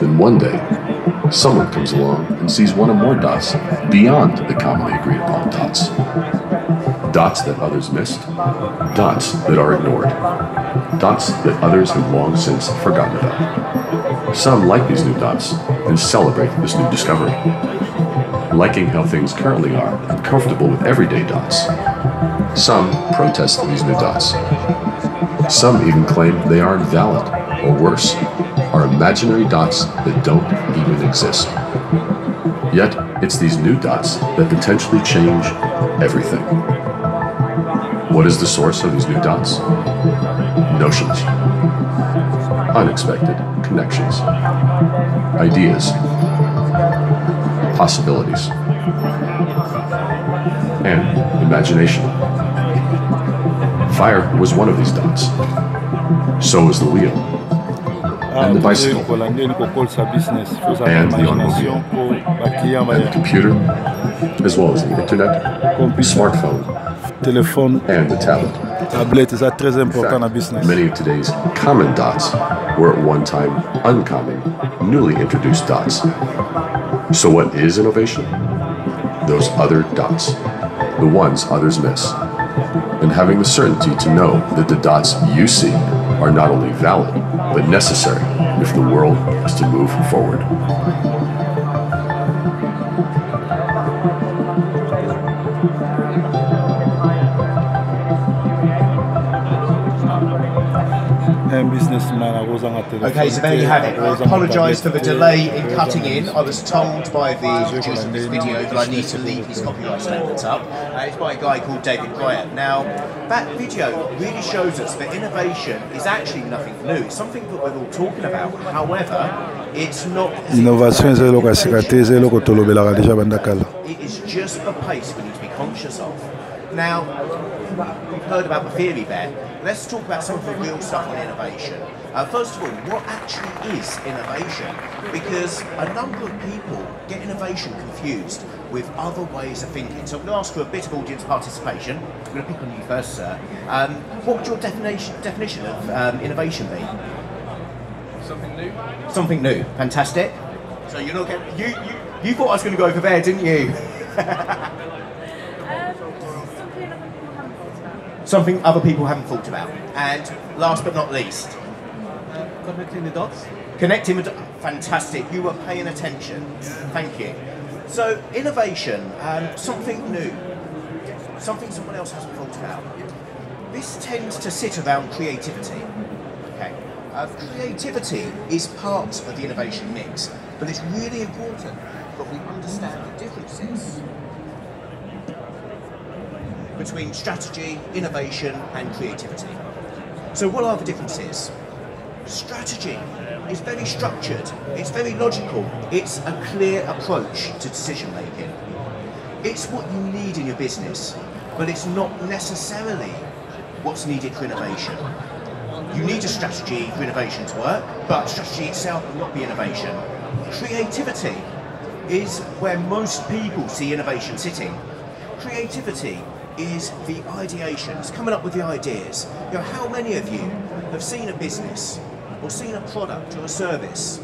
Then one day, someone comes along and sees one or more dots beyond the commonly agreed upon dots. Dots that others missed, dots that are ignored, dots that others have long since forgotten about. Some like these new dots and celebrate this new discovery, liking how things currently are and comfortable with everyday dots. Some protest these new dots. Some even claim they are invalid, or worse, are imaginary dots that don't even exist. Yet, it's these new dots that potentially change everything. What is the source of these new dots? Notions. Unexpected connections. Ideas. Possibilities. And imagination. Fire was one of these dots. So was the wheel. And the bicycle. And the automobile. And the computer. As well as the internet, smartphone, and the tablet. In fact, many of today's common dots were at one time uncommon, newly introduced dots. So what is innovation? Those other dots, the ones others miss. And having the certainty to know that the dots you see are not only valid, but necessary if the world is to move forward. Okay, so there you have it. I apologise for the delay in cutting in. I was told by the producer of this video that I need to leave his copyright statements up. It's by a guy called David Bryant. Now, that video really shows us that innovation is actually nothing new. It's something that we're all talking about. However, it's not... It is just a pace we need to be conscious of. Now, we've heard about the theory there. Let's talk about some of the real stuff on innovation. First of all, what actually is innovation? Because a number of people get innovation confused with other ways of thinking. So I'm going to ask for a bit of audience participation. I'm going to pick on you first, sir. What would your definition of innovation be? Something new. Something new. Fantastic. So you're not getting... You thought I was going to go over there, didn't you? Something other people haven't thought about. And last but not least, Connecting the dots. Connecting the dots. Fantastic. You were paying attention. Thank you. So innovation, something new, something someone else hasn't thought about. This tends to sit around creativity. Okay. Creativity is part of the innovation mix, but it's really important that we understand the differences between strategy, innovation, and creativity. So what are the differences? Strategy is very structured, it's very logical, it's a clear approach to decision making. It's what you need in your business, but it's not necessarily what's needed for innovation. You need a strategy for innovation to work, but strategy itself will not be innovation. Creativity is where most people see innovation sitting. Creativity is the ideation, it's coming up with the ideas. You know, how many of you have seen a business or seen a product or a service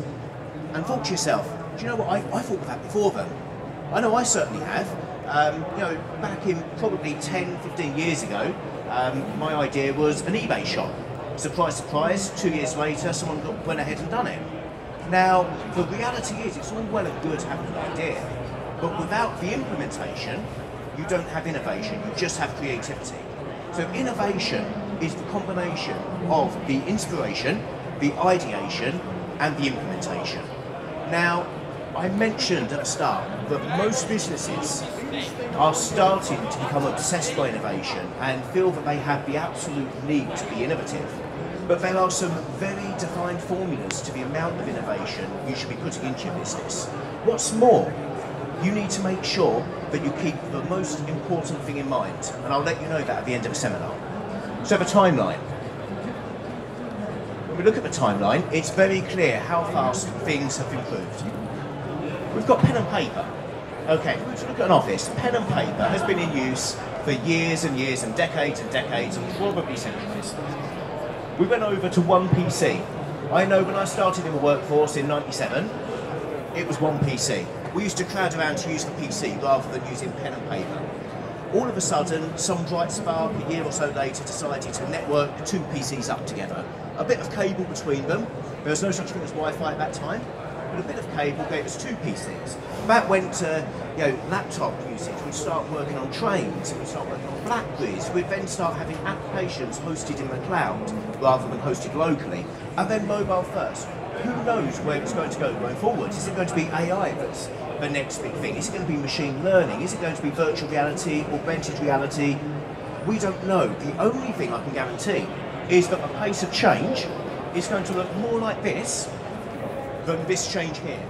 and thought to yourself, do you know what, I thought of that before them? I know I certainly have. You know, back in probably 10, 15 years ago, my idea was an eBay shop. Surprise, surprise, 2 years later, someone went ahead and done it. Now, the reality is, it's all well and good having an idea, but without the implementation, you don't have innovation, you just have creativity. So innovation is the combination of the inspiration, the ideation, and the implementation. Now, I mentioned at the start that most businesses are starting to become obsessed by innovation and feel that they have the absolute need to be innovative. But there are some very defined formulas to the amount of innovation you should be putting into your business. What's more, you need to make sure that you keep the most important thing in mind, and I'll let you know that at the end of the seminar. So the timeline. When we look at the timeline, it's very clear how fast things have improved. We've got pen and paper. Okay, if we look at an office, pen and paper has been in use for years and years and decades and probably centuries. We went over to one PC. I know when I started in the workforce in '97, it was one PC. We used to crowd around to use the PC rather than using pen and paper. All of a sudden, some bright spark a year or so later decided to network two PCs up together. A bit of cable between them. There was no such thing as Wi-Fi at that time, but a bit of cable gave us two PCs. That went to laptop usage. We'd start working on trains, we'd start working on Blackberries, we'd then start having applications hosted in the cloud rather than hosted locally, and then mobile first. Who knows where it's going to go going forward? Is it going to be AI that's the next big thing? Is it going to be machine learning? Is it going to be virtual reality, augmented reality? We don't know. The only thing I can guarantee is that the pace of change is going to look more like this than this change here,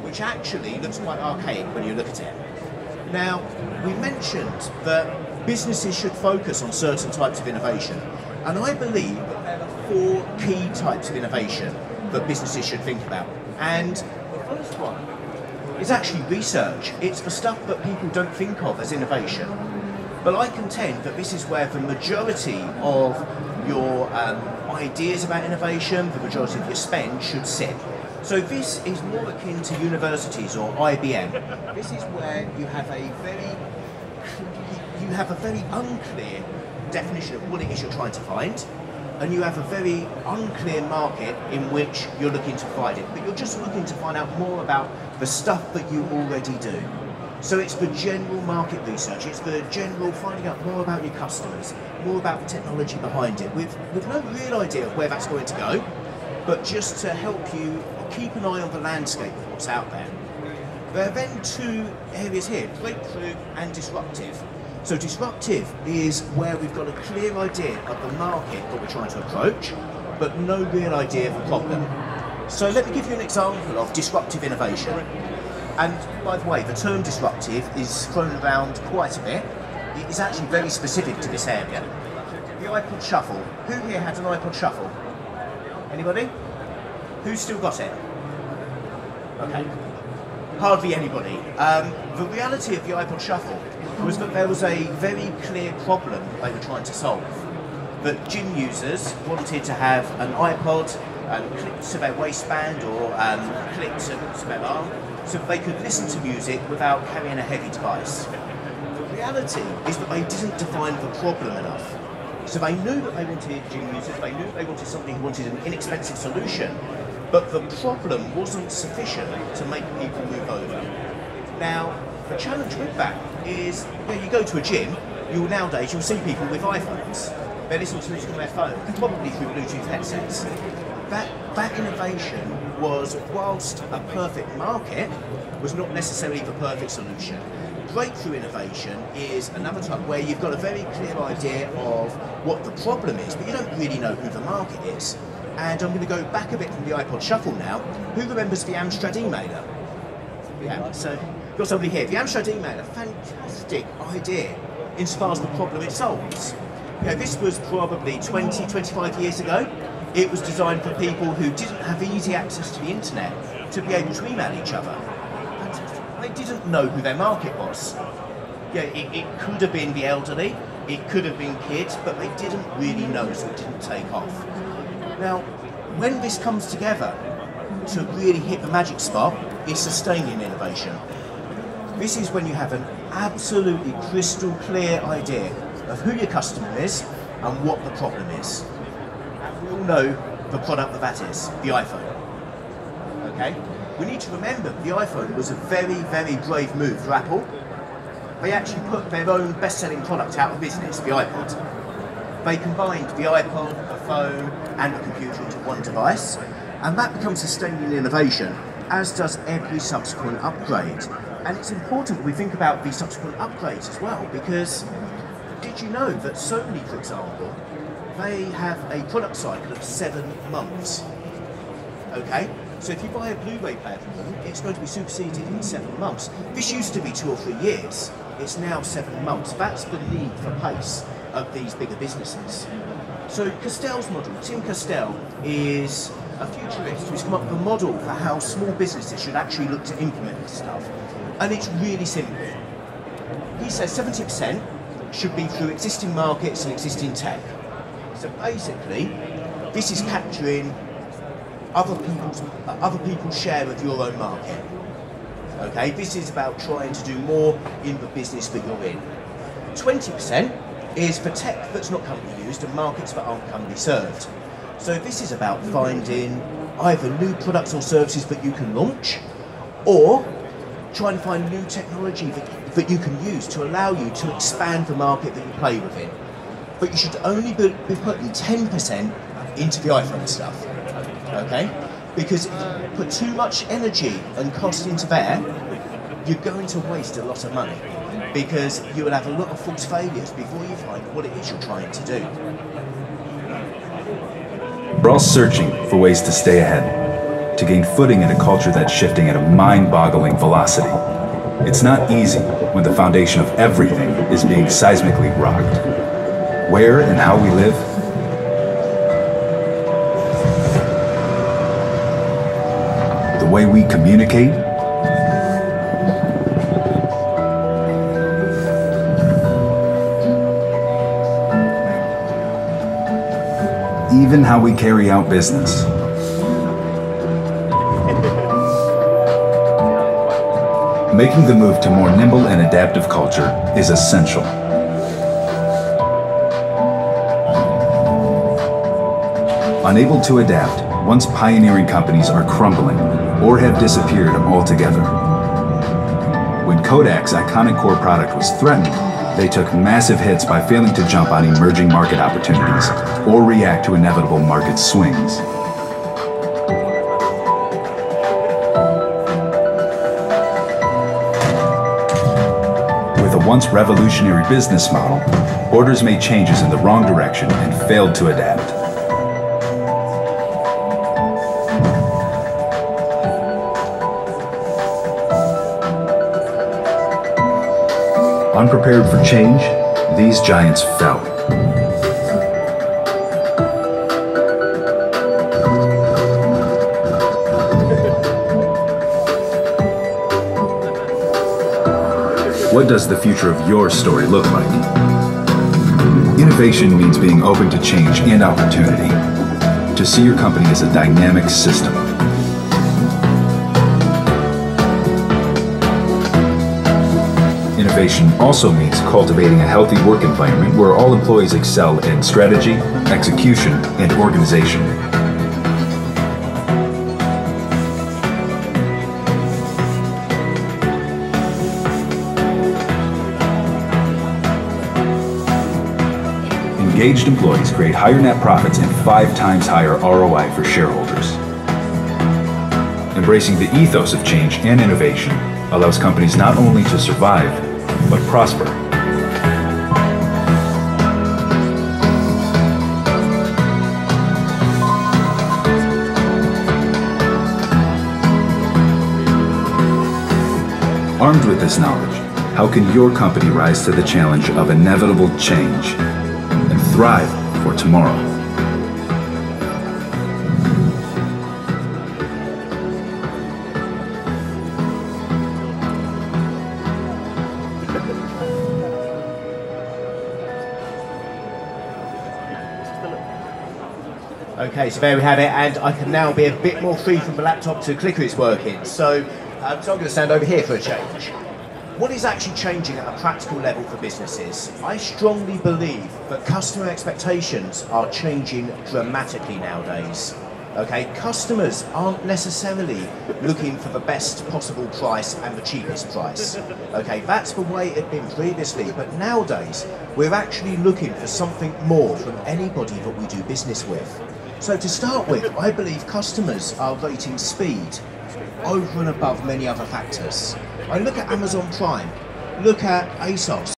which actually looks quite archaic when you look at it. Now, we mentioned that businesses should focus on certain types of innovation, and I believe that there are four key types of innovation that businesses should think about. And the first one is actually research. It's the stuff that people don't think of as innovation. But I contend that this is where the majority of your ideas about innovation, the majority of your spend should sit. So this is more akin to universities or IBM. This is where you have a very unclear definition of what it is you're trying to find, and you have a very unclear market in which you're looking to provide it, but you're just looking to find out more about the stuff that you already do. So it's the general market research, it's the general finding out more about your customers, more about the technology behind it, with no real idea of where that's going to go, but just to help you keep an eye on the landscape of what's out there. There are then two areas here, breakthrough and disruptive. So disruptive is where we've got a clear idea of the market that we're trying to approach, but no real idea of the problem. So let me give you an example of disruptive innovation. And by the way, the term disruptive is thrown around quite a bit. It is actually very specific to this area. The iPod Shuffle. Who here had an iPod Shuffle? Anybody? Who's still got it? Okay. Hardly anybody. The reality of the iPod Shuffle was that there was a very clear problem they were trying to solve. That gym users wanted to have an iPod clipped to their waistband or clipped to their arm so that they could listen to music without carrying a heavy device. The reality is that they didn't define the problem enough. So they knew that they wanted gym users, they knew they wanted somebody who wanted an inexpensive solution, but the problem wasn't sufficient to make people move over. Now, the challenge with that is, you go to a gym, nowadays you'll see people with iPhones. They listen to music on their phone, probably through Bluetooth headsets. That innovation was, whilst a perfect market, was not necessarily the perfect solution. Breakthrough innovation is another type where you've got a very clear idea of what the problem is, but you don't really know who the market is. And I'm going to go back a bit from the iPod Shuffle now. Who remembers the Amstrad emailer? Yeah, so you've got somebody here. The Amstrad emailer, fantastic idea insofar as the problem it solves. This was probably 20, 25 years ago. It was designed for people who didn't have easy access to the internet to be able to email each other. They didn't know who their market was. It could have been the elderly, it could have been kids, but they didn't really know, so it didn't take off. Now, when this comes together to really hit the magic spot, is sustaining innovation. This is when you have an absolutely crystal clear idea of who your customer is and what the problem is. And we all know the product that is, the iPhone. Okay? We need to remember the iPhone was a very, very brave move for Apple. They actually put their own best-selling product out of business, the iPod. They combined the iPod, the phone, and the computer into one device, and that becomes sustaining innovation, as does every subsequent upgrade. And it's important that we think about the subsequent upgrades as well, because did you know that Sony, for example, they have a product cycle of 7 months? Okay? So if you buy a Blu-ray player from them, it's going to be superseded in 7 months. This used to be 2 or 3 years. It's now 7 months. That's the need for pace of these bigger businesses. So Castell's model, Tim Castell, is a futurist who's come up with a model for how small businesses should actually look to implement this stuff. And it's really simple. He says 70% should be through existing markets and existing tech. So basically, this is capturing other people's share of your own market. Okay, this is about trying to do more in the business that you're in. 20% is for tech that's not currently used and markets that aren't currently served. So this is about finding either new products or services that you can launch, or trying to find new technology that you can use to allow you to expand the market that you play within. But you should only be putting 10% into the iPhone stuff, okay? Because if you put too much energy and cost into there, you're going to waste a lot of money, because you will have a lot of false failures before you find what it is you're trying to do. We're all searching for ways to stay ahead, to gain footing in a culture that's shifting at a mind-boggling velocity. It's not easy when the foundation of everything is being seismically rocked. Where and how we live, the way we communicate, even how we carry out business. Making the move to more nimble and adaptive culture is essential. Unable to adapt, once pioneering companies are crumbling or have disappeared altogether. When Kodak's iconic core product was threatened, they took massive hits by failing to jump on emerging market opportunities or react to inevitable market swings. With a once revolutionary business model, Borders made changes in the wrong direction and failed to adapt. Unprepared for change, these giants fell. What does the future of your story look like? Innovation means being open to change and opportunity, to see your company as a dynamic system. Innovation also means cultivating a healthy work environment where all employees excel in strategy, execution, and organization. Engaged employees create higher net profits and 5 times higher ROI for shareholders. Embracing the ethos of change and innovation allows companies not only to survive, but prosper. Armed with this knowledge, how can your company rise to the challenge of inevitable change and thrive for tomorrow? Okay, so there we have it, and I can now be a bit more free from the laptop to clicker it's working. So I'm going to stand over here for a change. What is actually changing at a practical level for businesses? I strongly believe that customer expectations are changing dramatically nowadays. Okay, customers aren't necessarily looking for the best possible price and the cheapest price. Okay, that's the way it had been previously, but nowadays we're actually looking for something more from anybody that we do business with. So to start with, I believe customers are rating speed over and above many other factors. I look at Amazon Prime, look at ASOS,